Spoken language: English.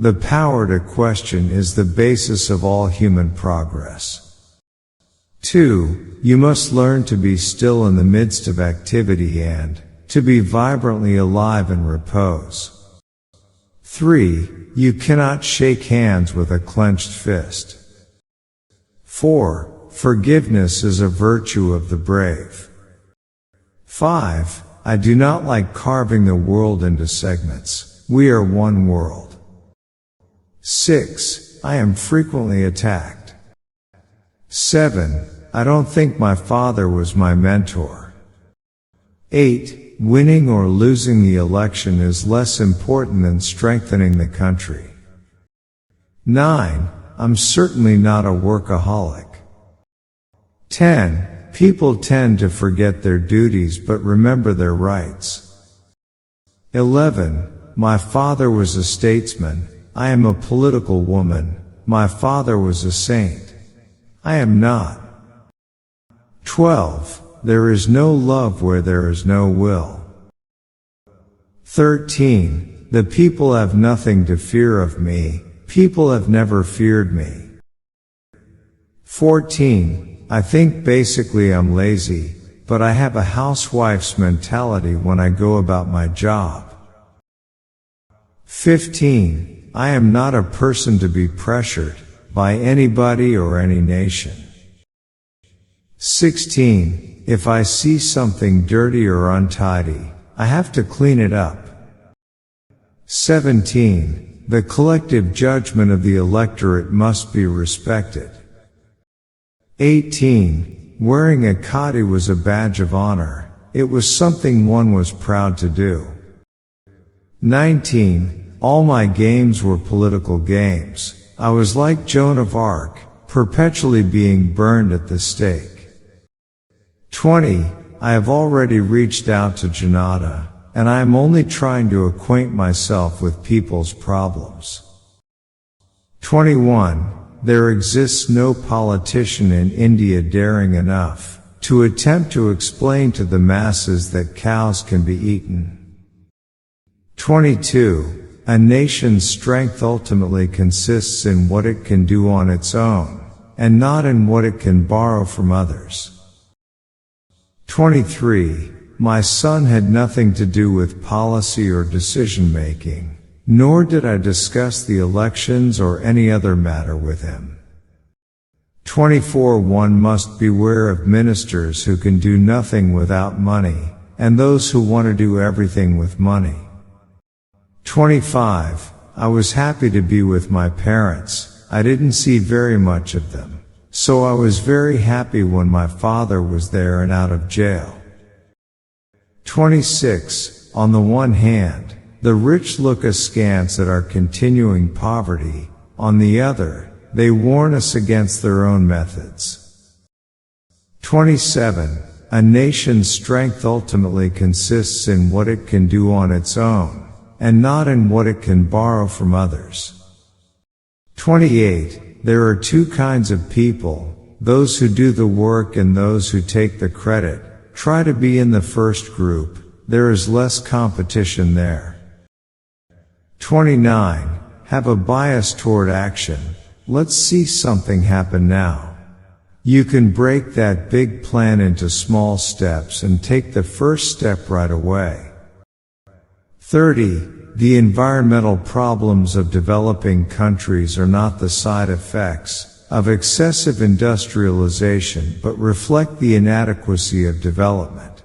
The power to question is the basis of all human progress. 2. You must learn to be still in the midst of activity and to be vibrantly alive in repose. 3. You cannot shake hands with a clenched fist. 4. Forgiveness is a virtue of the brave. 5. I do not like carving the world into segments. We are one world. 6. I am frequently attacked. 7. I don't think my father was my mentor. 8. Winning or losing the election is less important than strengthening the country. 9. I'm certainly not a workaholic. 10. People tend to forget their duties but remember their rights. 11. My father was a statesman. I am a political woman. My father was a saint. I am not. 12. There is no love where there is no will. 13. The people have nothing to fear of me. People have never feared me. 14. I think basically I'm lazy, but I have a housewife's mentality when I go about my job. 15. I am not a person to be pressured by anybody or any nation. 16. If I see something dirty or untidy, I have to clean it up. 17. The collective judgment of the electorate must be respected. 18. Wearing a khadi was a badge of honor. It was something one was proud to do. 19. All my games were political games. I was like Joan of Arc, perpetually being burned at the stake. 20. I have already reached out to Janata, and I am only trying to acquaint myself with people's problems. 21. There exists no politician in India daring enough to attempt to explain to the masses that cows can be eaten. 22. A nation's strength ultimately consists in what it can do on its own, and not in what it can borrow from others. 23. My son had nothing to do with policy or decision making, nor did I discuss the elections or any other matter with him. 24. One must beware of ministers who can do nothing without money, and those who want to do everything with money. 25. I was happy to be with my parents. I didn't see very much of them, so I was very happy when my father was there and out of jail. 26. On the one hand, the rich look askance at our continuing poverty. On the other, they warn us against their own methods. 27. A nation's strength ultimately consists in what it can do on its own, and not in what it can borrow from others. 28. There are two kinds of people, those who do the work and those who take the credit. Try to be in the first group. There is less competition there. 29. Have a bias toward action. Let's see something happen now. You can break that big plan into small steps and take the first step right away. 30. The environmental problems of developing countries are not the side effects of excessive industrialization but reflect the inadequacy of development.